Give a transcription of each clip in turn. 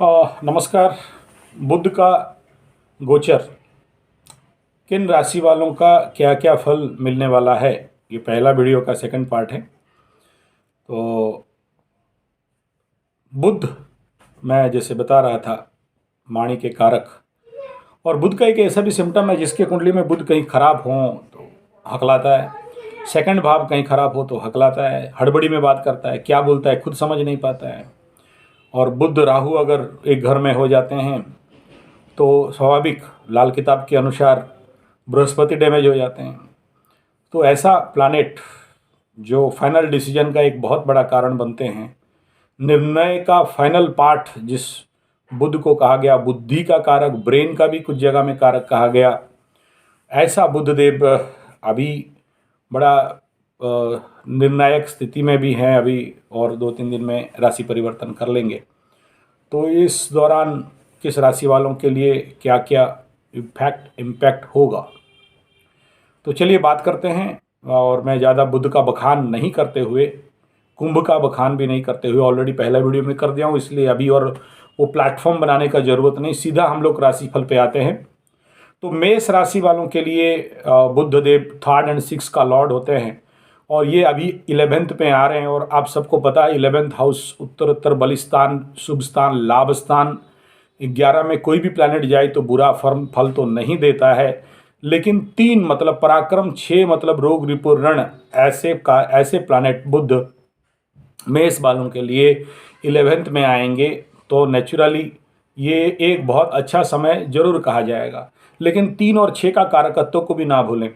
नमस्कार। बुध का गोचर किन राशि वालों का क्या क्या फल मिलने वाला है, ये पहला वीडियो का सेकंड पार्ट है। तो बुध, मैं जैसे बता रहा था, वाणी के कारक, और बुध का एक ऐसा भी सिम्टम है जिसके कुंडली में बुध कहीं खराब हो तो हकलाता है, सेकंड भाव कहीं खराब हो तो हकलाता है, हड़बड़ी में बात करता है, क्या बोलता है खुद समझ नहीं पाता है। और बुध राहु अगर एक घर में हो जाते हैं तो स्वाभाविक लाल किताब के अनुसार बृहस्पति डैमेज हो जाते हैं। तो ऐसा प्लानेट जो फाइनल डिसीजन का एक बहुत बड़ा कारण बनते हैं, निर्णय का फाइनल पार्ट जिस बुध को कहा गया बुद्धि का कारक, ब्रेन का भी कुछ जगह में कारक कहा गया, ऐसा बुधदेव अभी बड़ा निर्णायक स्थिति में भी हैं अभी, और 2-3 दिन में राशि परिवर्तन कर लेंगे। तो इस दौरान किस राशि वालों के लिए क्या क्या इम्पैक्ट होगा, तो चलिए बात करते हैं। और मैं ज़्यादा बुध का बखान नहीं करते हुए, कुंभ का बखान भी नहीं करते हुए, ऑलरेडी पहला वीडियो में कर दिया हूँ, इसलिए अभी और वो प्लेटफॉर्म बनाने का ज़रूरत नहीं, सीधा हम लोग राशिफल पे आते हैं। तो मेष राशि वालों के लिए बुधदेव 3rd और 6 का लॉर्ड होते हैं, और ये अभी 11th पे आ रहे हैं। और आप सबको पता है 11th हाउस उत्तर बलिस्थान, शुभ स्थान, लाभ स्थान। 11 में कोई भी प्लैनेट जाए तो बुरा फल तो नहीं देता है, लेकिन 3 मतलब पराक्रम, 6 मतलब रोग रिपु ऋण, ऐसे प्लैनेट बुध मेष वालों के लिए 11th में आएंगे तो नेचुरली ये एक बहुत अच्छा समय जरूर कहा जाएगा। लेकिन 3 और 6 का कारकत्व को भी ना भूलें।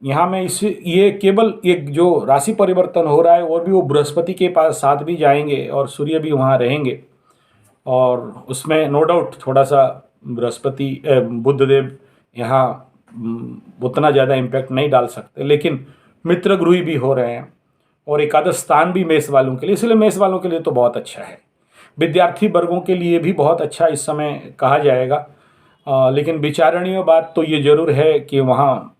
यहाँ में ये केवल एक जो राशि परिवर्तन हो रहा है, और भी वो बृहस्पति के पास साथ भी जाएंगे और सूर्य भी वहाँ रहेंगे, और उसमें नो डाउट थोड़ा सा बृहस्पति बुधदेव यहाँ उतना ज़्यादा इम्पैक्ट नहीं डाल सकते, लेकिन मित्र गृही भी हो रहे हैं, और एकादश स्थान भी मेष वालों के लिए, इसलिए मेष वालों के लिए तो बहुत अच्छा है। विद्यार्थी वर्गों के लिए भी बहुत अच्छा इस समय कहा जाएगा। लेकिन विचारणीय बात तो ये जरूर है कि वहाँ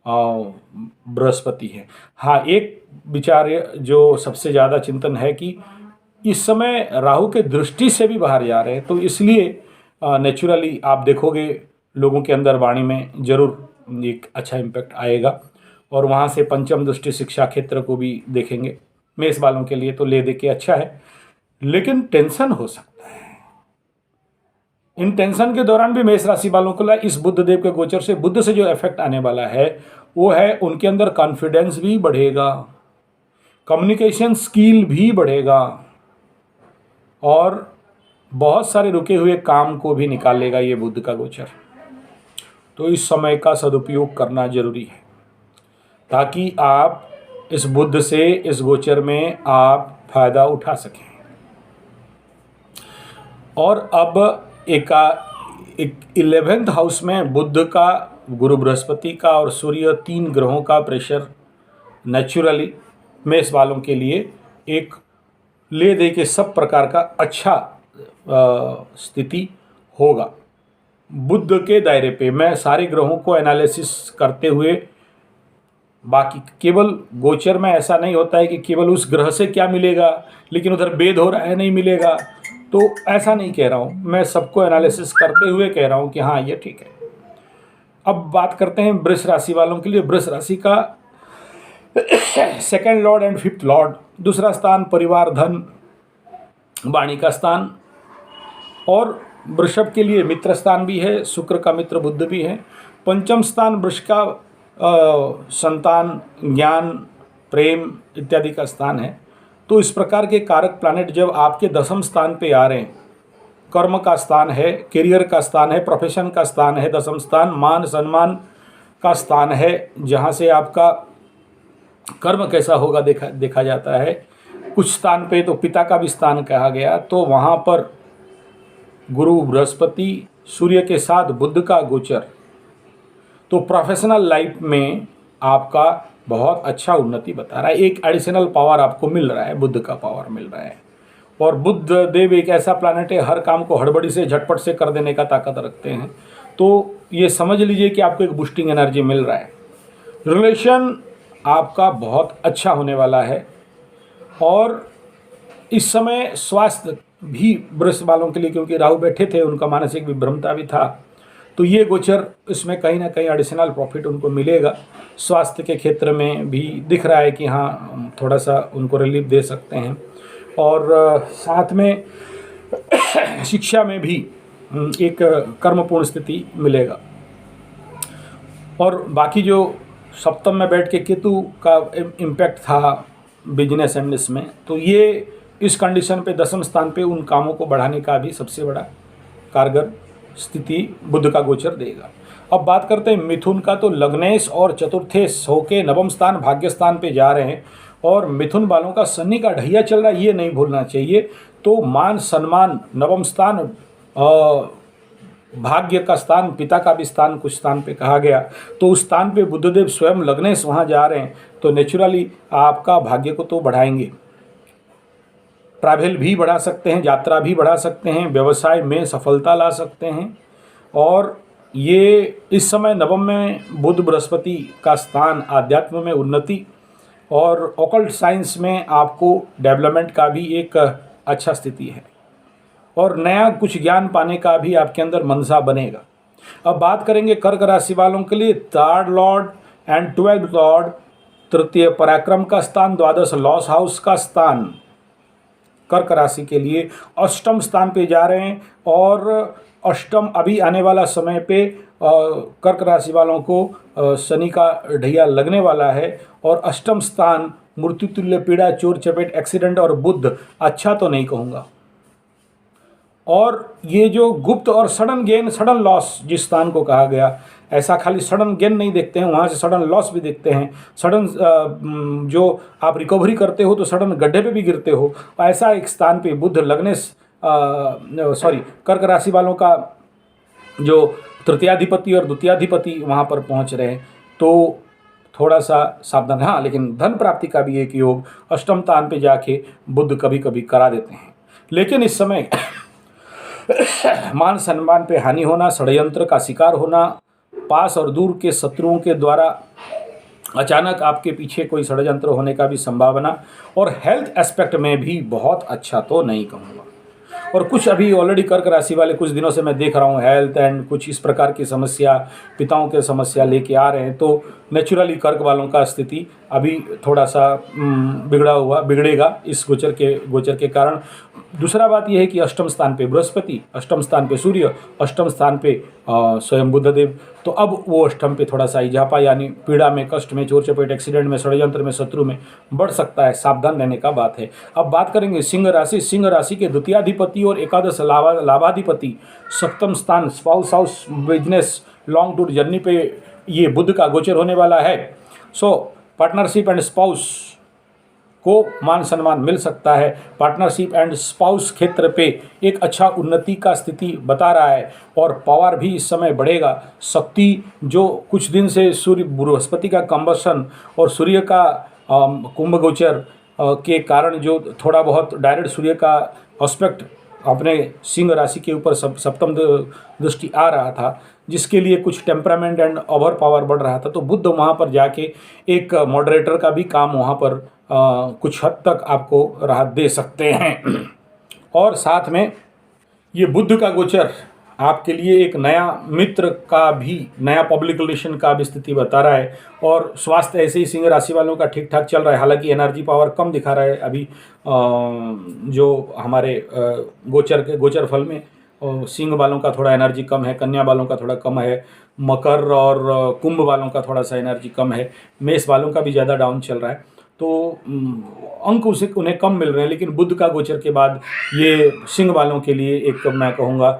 बृहस्पति है। हाँ, एक विचार जो सबसे ज़्यादा चिंतन है कि इस समय राहु के दृष्टि से भी बाहर जा रहे हैं, तो इसलिए नेचुरली आप देखोगे लोगों के अंदर वाणी में जरूर एक अच्छा इम्पैक्ट आएगा। और वहाँ से पंचम दृष्टि शिक्षा क्षेत्र को भी देखेंगे। मेष वालों के लिए तो ले दे के अच्छा है, लेकिन टेंशन हो सकता है। इन टेंशन के दौरान भी मेष राशि वालों को इस बुधदेव के गोचर से, बुध से जो इफेक्ट आने वाला है वो है उनके अंदर कॉन्फिडेंस भी बढ़ेगा, कम्युनिकेशन स्किल भी बढ़ेगा, और बहुत सारे रुके हुए काम को भी निकालेगा ये बुध का गोचर। तो इस समय का सदुपयोग करना जरूरी है, ताकि आप इस बुध से, इस गोचर में आप फायदा उठा सकें। और अब एक 11th हाउस में बुध का, गुरु बृहस्पति का और सूर्य, 3 ग्रहों का प्रेशर नेचुरली मेष वालों के लिए एक ले दे के सब प्रकार का अच्छा स्थिति होगा। बुध के दायरे पे मैं सारे ग्रहों को एनालिसिस करते हुए, बाकी केवल गोचर में ऐसा नहीं होता है कि केवल उस ग्रह से क्या मिलेगा, लेकिन उधर भेद हो रहा है नहीं मिलेगा, तो ऐसा नहीं कह रहा हूँ। मैं सबको एनालिसिस करते हुए कह रहा हूँ कि हाँ ये ठीक है। अब बात करते हैं वृष राशि वालों के लिए। वृष राशि का 2nd Lord and 5th Lord, दूसरा स्थान परिवार, धन, वाणी का स्थान, और वृषभ के लिए मित्र स्थान भी है, शुक्र का मित्र बुध भी है। पंचम स्थान वृष का संतान, ज्ञान, प्रेम इत्यादि का स्थान है। तो इस प्रकार के कारक प्लैनेट जब आपके 10वें स्थान पे आ रहे हैं, कर्म का स्थान है, करियर का स्थान है, प्रोफेशन का स्थान है, 10वां स्थान मान सम्मान का स्थान है, जहाँ से आपका कर्म कैसा होगा देखा जाता है। कुछ स्थान पे तो पिता का भी स्थान कहा गया, तो वहाँ पर गुरु बृहस्पति सूर्य के साथ बुध का गोचर, तो प्रोफेशनल लाइफ में आपका बहुत अच्छा उन्नति बता रहा है। एक एडिशनल पावर आपको मिल रहा है, बुध का पावर मिल रहा है। और बुध देव एक ऐसा प्लैनेट है, हर काम को हड़बड़ी से, झटपट से कर देने का ताकत रखते हैं। तो ये समझ लीजिए कि आपको एक बूस्टिंग एनर्जी मिल रहा है। रिलेशन आपका बहुत अच्छा होने वाला है, और इस समय स्वास्थ्य भी वृष वालों के लिए, क्योंकि राहु बैठे थे, उनका मानसिक विभ्रमता भी था, तो ये गोचर इसमें कहीं ना कहीं एडिशनल प्रॉफिट उनको मिलेगा। स्वास्थ्य के क्षेत्र में भी दिख रहा है कि हाँ थोड़ा सा उनको रिलीफ दे सकते हैं, और साथ में शिक्षा में भी एक कर्मपूर्ण स्थिति मिलेगा। और बाकी जो सप्तम में बैठ के केतु का इम्पैक्ट था बिजनेस एंड इसमें, तो ये इस कंडीशन पे दसम स्थान पे उन कामों को बढ़ाने का भी सबसे बड़ा कारगर स्थिति बुध का गोचर देगा। अब बात करते हैं मिथुन का, तो लग्नेश और चतुर्थेश होके नवम स्थान भाग्य स्थान पे जा रहे हैं, और मिथुन वालों का शनि का ढैया चल रहा है, ये नहीं भूलना चाहिए। तो मान सम्मान, नवम स्थान भाग्य का स्थान, पिता का भी स्थान कुछ स्थान पे कहा गया, तो उस स्थान पे बुधदेव स्वयं लग्नेश वहाँ जा रहे हैं, तो नेचुरली आपका भाग्य को तो बढ़ाएंगे। ट्रैवल भी बढ़ा सकते हैं, यात्रा भी बढ़ा सकते हैं, व्यवसाय में सफलता ला सकते हैं। और ये इस समय नवम में बुध बृहस्पति का स्थान आध्यात्म में उन्नति और ऑकल्ट साइंस में आपको डेवलपमेंट का भी एक अच्छा स्थिति है, और नया कुछ ज्ञान पाने का भी आपके अंदर मनसा बनेगा। अब बात करेंगे कर्क राशि वालों के लिए, third Lord and 12th Lord, तृतीय पराक्रम का स्थान, द्वादश लॉस हाउस का स्थान कर्क राशि के लिए अष्टम स्थान पे जा रहे हैं, और अष्टम अभी आने वाला समय पे कर्क राशि वालों को शनि का ढैया लगने वाला है, और अष्टम स्थान मृत्युतुल्य पीड़ा, चोर चपेट, एक्सीडेंट और बुद्ध, अच्छा तो नहीं कहूँगा। और ये जो गुप्त और सडन गेन सडन लॉस जिस स्थान को कहा गया, ऐसा खाली सडन गेन नहीं देखते हैं, वहाँ से सडन लॉस भी देखते हैं। सडन जो आप रिकवरी करते हो तो सडन गड्ढे पे भी गिरते हो, ऐसा एक स्थान पे बुध लगने कर्क राशि वालों का जो तृतीयाधिपति और द्वितीयाधिपति वहाँ पर पहुँच रहे हैं, तो थोड़ा सा सावधान। हाँ, लेकिन धन प्राप्ति का भी एक योग अष्टम स्थान पे जाके बुध कभी कभी करा देते हैं। लेकिन इस समय मान सम्मान पे हानि होना, षड्यंत्र का शिकार होना, पास और दूर के शत्रुओं के द्वारा अचानक आपके पीछे कोई षड्यंत्र होने का भी संभावना, और हेल्थ एस्पेक्ट में भी बहुत अच्छा तो नहीं कहूँगा। और कुछ अभी ऑलरेडी कर्क राशि वाले कुछ दिनों से मैं देख रहा हूँ हेल्थ एंड कुछ इस प्रकार की समस्या, पिताओं के समस्या लेके आ रहे हैं, तो नेचुरली कर्क वालों का स्थिति अभी थोड़ा सा बिगड़ेगा इस गोचर के कारण। दूसरा बात यह है कि अष्टम स्थान पे बृहस्पति, अष्टम स्थान पे सूर्य, अष्टम स्थान पे स्वयं बुधदेव, तो अब वो अष्टम पे थोड़ा सा इजाफा यानी पीड़ा में, कष्ट में, चोर चपेट, एक्सीडेंट में, षड्यंत्र में, शत्रु में बढ़ सकता है, सावधान रहने का बात है। अब बात करेंगे सिंह राशि। सिंह राशि के द्वितीयाधिपति और एकादश लाभाधिपति, सप्तम स्थान spouse house, business, long tour journey पे ये बुध का गोचर होने वाला है। सो पार्टनरशिप एंड स्पाउस को मान सम्मान मिल सकता है। पार्टनरशिप एंड स्पाउस क्षेत्र पे एक अच्छा उन्नति का स्थिति बता रहा है, और पावर भी इस समय बढ़ेगा। शक्ति जो कुछ दिन से सूर्य बृहस्पति का कंबशन और सूर्य का कुंभ गोचर के कारण जो थोड़ा बहुत डायरेक्ट सूर्य का एस्पेक्ट अपने सिंह राशि के ऊपर सप्तम दृष्टि आ रहा था, जिसके लिए कुछ टेम्परामेंट एंड ओवर पावर बढ़ रहा था, तो बुध वहाँ पर जाके एक मॉडरेटर का भी काम वहाँ पर कुछ हद तक आपको राहत दे सकते हैं। और साथ में ये बुध का गोचर आपके लिए एक नया मित्र का भी, नया पब्लिक रिलेशन का भी स्थिति बता रहा है। और स्वास्थ्य ऐसे ही सिंह राशि वालों का ठीक ठाक चल रहा है, हालांकि एनर्जी पावर कम दिखा रहा है अभी जो हमारे गोचर फल में सिंह वालों का थोड़ा एनर्जी कम है, कन्या वालों का थोड़ा कम है, मकर और कुंभ वालों का थोड़ा सा एनर्जी कम है, मेष वालों का भी ज़्यादा डाउन चल रहा है, तो अंक उन्हें कम मिल रहे हैं। लेकिन बुध का गोचर के बाद ये सिंह वालों के लिए एक मैं कहूँगा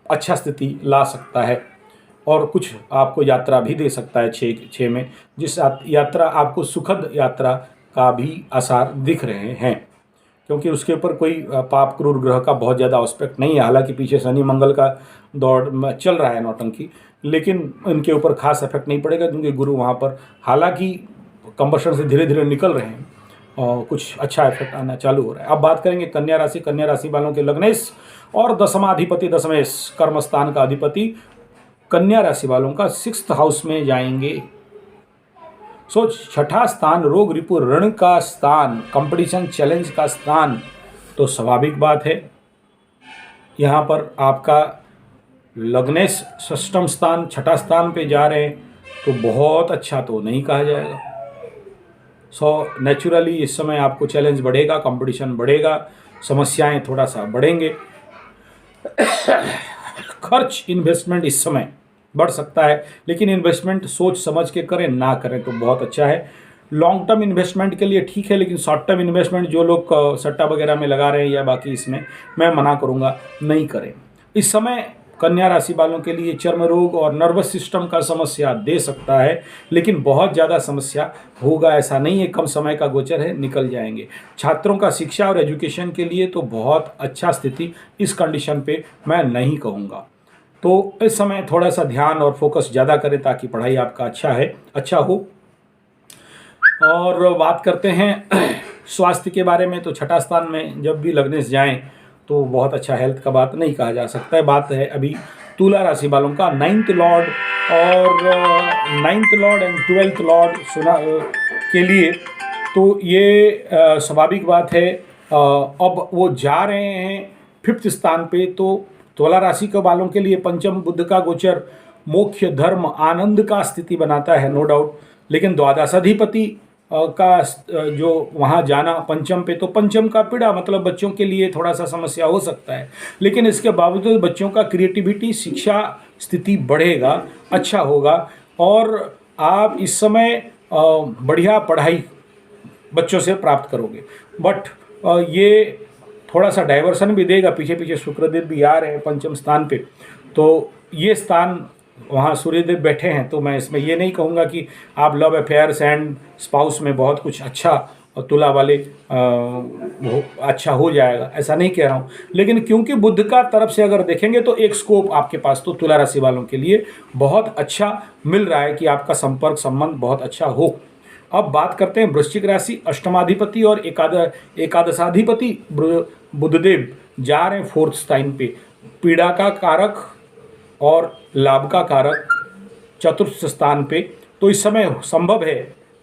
अच्छा स्थिति ला सकता है, और कुछ आपको यात्रा भी दे सकता है छः में, जिस यात्रा आपको सुखद यात्रा का भी आसार दिख रहे हैं, क्योंकि उसके ऊपर कोई पाप क्रूर ग्रह का बहुत ज़्यादा एस्पेक्ट नहीं है। हालांकि पीछे शनि मंगल का दौड़ में चल रहा है नौटंकी, लेकिन इनके ऊपर खास इफेक्ट नहीं पड़ेगा, क्योंकि गुरु वहाँ पर हालांकि कंबशन से धीरे धीरे निकल रहे हैं और कुछ अच्छा इफेक्ट आना चालू हो रहा है। अब बात करेंगे कन्या राशि। कन्या राशि वालों के लग्नेश और दशमाधिपति, दशमेश कर्मस्थान का अधिपति कन्या राशि वालों का 6th हाउस में जाएंगे। छठा स्थान रोग रिपु ऋण का स्थान, कंपटीशन चैलेंज का स्थान, तो स्वाभाविक बात है यहाँ पर आपका लग्नेश षष्ठम स्थान छठा स्थान पे जा रहे हैं, तो बहुत अच्छा तो नहीं कहा जाएगा। नेचुरली इस समय आपको चैलेंज बढ़ेगा, कंपटीशन बढ़ेगा, समस्याएं थोड़ा सा बढ़ेंगे। खर्च इन्वेस्टमेंट इस समय बढ़ सकता है, लेकिन इन्वेस्टमेंट सोच समझ के करें, ना करें तो बहुत अच्छा है। लॉन्ग टर्म इन्वेस्टमेंट के लिए ठीक है, लेकिन शॉर्ट टर्म इन्वेस्टमेंट जो लोग सट्टा वगैरह में लगा रहे हैं या बाकी इसमें मैं मना करूंगा, नहीं करें। इस समय कन्या राशि वालों के लिए चर्म रोग और नर्वस सिस्टम का समस्या दे सकता है, लेकिन बहुत ज़्यादा समस्या होगा ऐसा नहीं है, कम समय का गोचर है, निकल जाएंगे। छात्रों का शिक्षा और एजुकेशन के लिए तो बहुत अच्छा स्थिति इस कंडीशन पे मैं नहीं कहूँगा। तो इस समय थोड़ा सा ध्यान और फोकस ज़्यादा करें ताकि पढ़ाई आपका अच्छा हो। और बात करते हैं स्वास्थ्य के बारे में, तो छठा स्थान में जब भी लग्नेश जाएं तो बहुत अच्छा हेल्थ का बात नहीं कहा जा सकता है। बात है अभी तुला राशि वालों का 9th Lord and 12th Lord सुना के लिए, तो ये स्वाभाविक बात है। अब वो जा रहे हैं 5th स्थान पे, तो तुला राशि के वालों के लिए पंचम बुध का गोचर मोक्ष धर्म आनंद का स्थिति बनाता है, नो डाउट। लेकिन द्वादशाधिपति का जो वहाँ जाना पंचम पे, तो पंचम का पीड़ा मतलब बच्चों के लिए थोड़ा सा समस्या हो सकता है, लेकिन इसके बावजूद बच्चों का क्रिएटिविटी शिक्षा स्थिति बढ़ेगा, अच्छा होगा। और आप इस समय बढ़िया पढ़ाई बच्चों से प्राप्त करोगे। बट ये थोड़ा सा डाइवर्सन भी देगा, पीछे पीछे शुक्रदेव भी आ रहे हैं पंचम स्थान पे, तो ये स्थान वहाँ सूर्यदेव बैठे हैं, तो मैं इसमें ये नहीं कहूँगा कि आप लव अफेयर्स एंड स्पाउस में बहुत कुछ अच्छा और तुला वाले अच्छा हो जाएगा, ऐसा नहीं कह रहा हूँ। लेकिन क्योंकि बुध का तरफ से अगर देखेंगे तो एक स्कोप आपके पास तो तुला राशि वालों के लिए बहुत अच्छा मिल रहा है कि आपका संपर्क संबंध बहुत अच्छा हो। अब बात करते हैं वृश्चिक राशि, अष्टमाधिपति और एकादशाधिपति बुधदेव जा रहे हैं 4th स्थान पे, पीड़ा का कारक और लाभ का कारक 4th स्थान पे। तो इस समय संभव है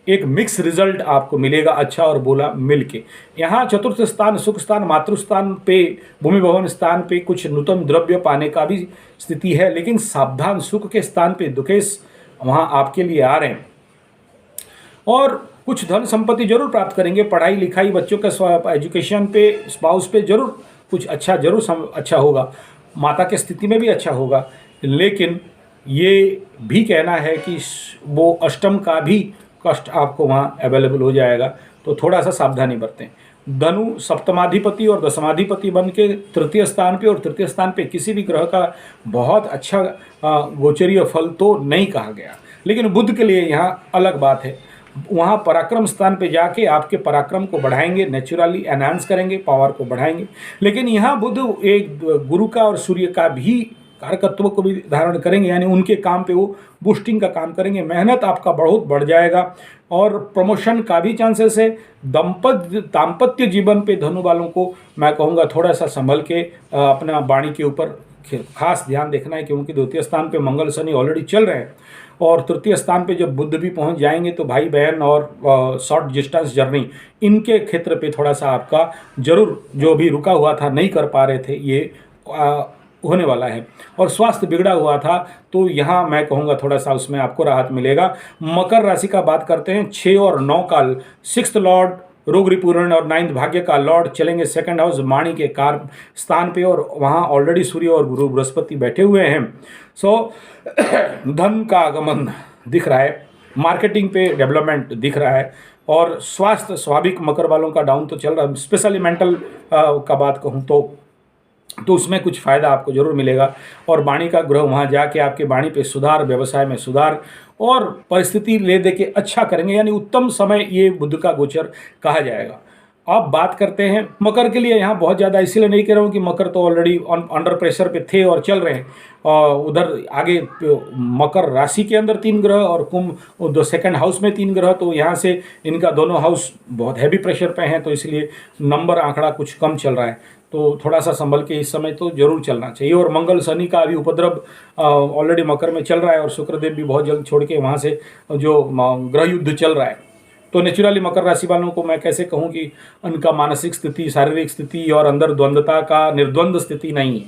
एक मिक्स रिजल्ट आपको मिलेगा, अच्छा और बुरा मिलके। यहाँ 4th स्थान सुख स्थान मातृस्थान पे, भूमि भवन स्थान पे कुछ नूतन द्रव्य पाने का भी स्थिति है, लेकिन सावधान, सुख के स्थान पे दुकेश वहाँ आपके लिए आ रहे हैं। और कुछ धन संपत्ति जरूर प्राप्त करेंगे, पढ़ाई लिखाई बच्चों के एजुकेशन पे, स्पाउस पे जरूर कुछ अच्छा अच्छा होगा, माता के स्थिति में भी अच्छा होगा। लेकिन ये भी कहना है कि वो अष्टम का भी कष्ट आपको वहाँ अवेलेबल हो जाएगा, तो थोड़ा सा सावधानी बरतें। धनु सप्तमाधिपति और दशमाधिपति बन के 3य स्थान पे, और 3य स्थान पे किसी भी ग्रह का बहुत अच्छा गोचरीय फल तो नहीं कहा गया, लेकिन बुध के लिए यहाँ अलग बात है। वहाँ पराक्रम स्थान पे जाके आपके पराक्रम को बढ़ाएंगे, नेचुरली एनहांस करेंगे, पावर को बढ़ाएंगे। लेकिन यहाँ बुध एक गुरु का और सूर्य का भी कारकत्व को भी धारण करेंगे, यानी उनके काम पे वो बूस्टिंग का काम करेंगे। मेहनत आपका बहुत बढ़ जाएगा और प्रमोशन का भी चांसेस है। दाम्पत्य जीवन पे धनु वालों को मैं कहूँगा थोड़ा सा संभल के अपना वाणी के ऊपर खास ध्यान देखना है, क्योंकि 2य स्थान पे मंगल शनि ऑलरेडी चल रहे हैं, और 3य स्थान पे जब बुध भी पहुंच जाएंगे तो भाई बहन और शॉर्ट डिस्टेंस जर्नी, इनके क्षेत्र पे थोड़ा सा आपका जरूर जो भी रुका हुआ था, नहीं कर पा रहे थे, ये होने वाला है। और स्वास्थ्य बिगड़ा हुआ था तो यहाँ मैं कहूँगा थोड़ा सा उसमें आपको राहत मिलेगा। मकर राशि का बात करते हैं, 6 और 9 का 6th लॉर्ड रोग रिपूर्ण और 9th भाग्य का लॉर्ड चलेंगे 2nd हाउस माणी के कार स्थान पे, और वहाँ ऑलरेडी सूर्य और गुरु बृहस्पति बैठे हुए हैं। धन का आगमन दिख रहा है, मार्केटिंग पे डेवलपमेंट दिख रहा है, और स्वास्थ्य स्वाभाविक मकर वालों का डाउन तो चल रहा है। स्पेशली मेंटल का बात कहूँ तो उसमें कुछ फ़ायदा आपको जरूर मिलेगा, और वाणी का ग्रह वहाँ जाके आपके वाणी पे सुधार, व्यवसाय में सुधार और परिस्थिति ले दे के अच्छा करेंगे, यानी उत्तम समय ये बुध का गोचर कहा जाएगा। अब बात करते हैं मकर के लिए। यहाँ बहुत ज़्यादा इसीलिए नहीं कह रहा हूँ कि मकर तो ऑलरेडी अंडर प्रेशर पे थे और चल रहे हैं, और उधर आगे मकर राशि के अंदर 3 ग्रह और कुंभ 2nd हाउस में 3 ग्रह, तो यहाँ से इनका दोनों हाउस बहुत हैवी प्रेशर पे हैं, तो इसलिए नंबर आंकड़ा कुछ कम चल रहा है, तो थोड़ा सा संभल के इस समय तो जरूर चलना चाहिए। और मंगल शनि का अभी उपद्रव ऑलरेडी मकर में चल रहा है, और शुक्रदेव भी बहुत जल्द छोड़ के वहाँ से जो ग्रह युद्ध चल रहा है तो नेचुरली मकर राशि वालों को मैं कैसे कहूँ कि उनका मानसिक स्थिति, शारीरिक स्थिति और अंदर द्वंद्वता का निर्द्वंद स्थिति नहीं है,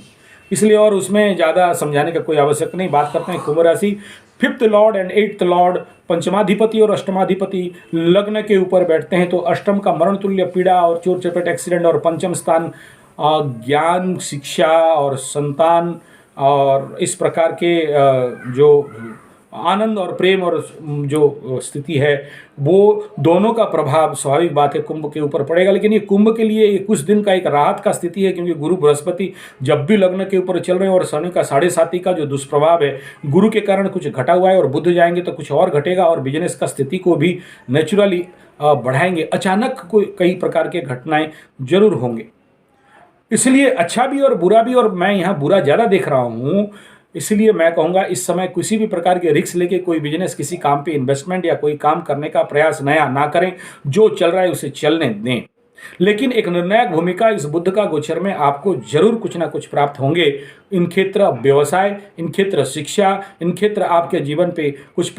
इसलिए और उसमें ज़्यादा समझाने का कोई आवश्यक नहीं। बात करते हैं कुंभ राशि। 5th Lord and 8th Lord, पंचमाधिपति और अष्टमाधिपति लग्न के ऊपर बैठते हैं, तो अष्टम का मरण तुल्य पीड़ा और चोट चपेट एक्सीडेंट, और पंचम स्थान ज्ञान, शिक्षा और संतान और इस प्रकार के जो आनंद और प्रेम और जो स्थिति है, वो दोनों का प्रभाव स्वाभाविक बात है कुंभ के ऊपर पड़ेगा। लेकिन ये कुंभ के लिए ये कुछ दिन का एक राहत का स्थिति है, क्योंकि गुरु बृहस्पति जब भी लग्न के ऊपर चल रहे हैं और शनि का 7.5 का जो दुष्प्रभाव है गुरु के कारण कुछ घटा हुआ है, और बुध जाएंगे तो कुछ और घटेगा, और बिजनेस का स्थिति को भी नेचुरली बढ़ाएंगे। अचानक कोई कई प्रकार के घटनाएं जरूर होंगे, इसलिए अच्छा भी और बुरा भी, और मैं यहाँ बुरा ज़्यादा देख रहा हूँ। इसलिए मैं कहूँगा इस समय किसी भी प्रकार के रिस्क लेके कोई बिजनेस, किसी काम पे इन्वेस्टमेंट या कोई काम करने का प्रयास नया ना करें। जो चल रहा है उसे चलने दें, लेकिन एक निर्णायक भूमिका इस बुध का गोचर में आपको जरूर कुछ ना कुछ प्राप्त होंगे। इन क्षेत्र व्यवसाय, इन क्षेत्र शिक्षा, इन क्षेत्र आपके जीवन पे कुछ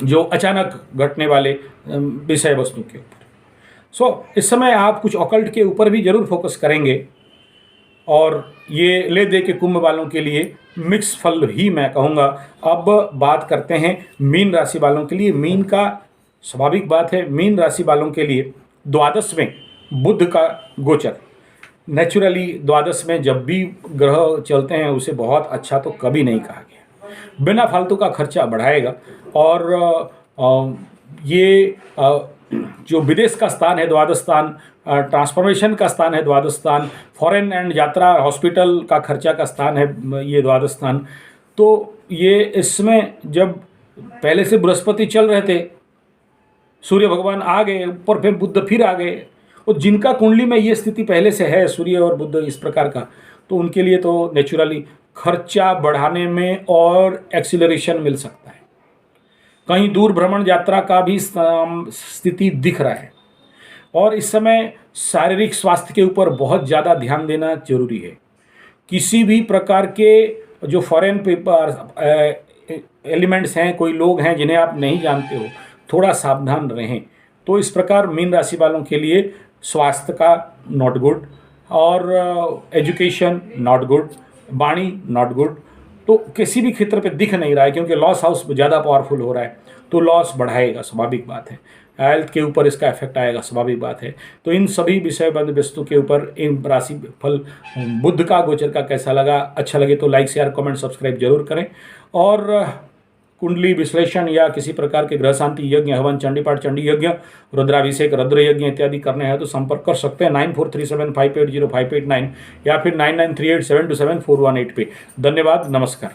जो अचानक घटने वाले विषय वस्तु के ऊपर। इस समय आप कुछ ऑकल्ट के ऊपर भी जरूर फोकस करेंगे, और ये ले दे के कुंभ वालों के लिए मिक्स फल ही मैं कहूँगा। अब बात करते हैं मीन राशि वालों के लिए। मीन का स्वाभाविक बात है, मीन राशि वालों के लिए द्वादश में बुध का गोचर। नेचुरली द्वादश में जब भी ग्रह चलते हैं उसे बहुत अच्छा तो कभी नहीं कहा गया, बिना फालतू का खर्चा बढ़ाएगा। और ये जो विदेश का स्थान है द्वादश स्थान, ट्रांसफॉर्मेशन का स्थान है द्वादश स्थान, फॉरेन एंड यात्रा, हॉस्पिटल का खर्चा का स्थान है ये द्वादश स्थान। तो ये इसमें जब पहले से बृहस्पति चल रहे थे, सूर्य भगवान आ गए ऊपर, फिर बुध फिर आ गए, और जिनका कुंडली में ये स्थिति पहले से है सूर्य और बुध इस प्रकार का, तो उनके लिए तो नेचुरली खर्चा बढ़ाने में और एक्सीलरेशन मिल सकता है। कहीं दूर भ्रमण यात्रा का भी स्थिति दिख रहा है, और इस समय शारीरिक स्वास्थ्य के ऊपर बहुत ज़्यादा ध्यान देना जरूरी है। किसी भी प्रकार के जो फॉरेन पेपर एलिमेंट्स हैं, कोई लोग हैं जिन्हें आप नहीं जानते हो, थोड़ा सावधान रहें। तो इस प्रकार मीन राशि वालों के लिए स्वास्थ्य का नॉट गुड, और एजुकेशन नॉट गुड, वाणी नॉट गुड। तो किसी भी क्षेत्र पे दिख नहीं रहा है, क्योंकि लॉस हाउस ज़्यादा पावरफुल हो रहा है, तो लॉस बढ़ाएगा, स्वाभाविक बात है। हेल्थ के ऊपर इसका इफेक्ट आएगा, स्वाभाविक बात है। तो इन सभी विषय वस्तु के ऊपर इन राशि फल बुध का गोचर का कैसा लगा, अच्छा लगे तो लाइक, शेयर, कमेंट, सब्सक्राइब जरूर करें। और कुंडली विश्लेषण या किसी प्रकार के ग्रह शांति यज्ञ, हवन, चंडीपाठ, चंडी यज्ञ, रुद्राभिषेक, रुद्र यज्ञ इत्यादि करने हैं तो संपर्क कर सकते हैं 9437580589 या फिर 9938727418 पे। धन्यवाद, नमस्कार।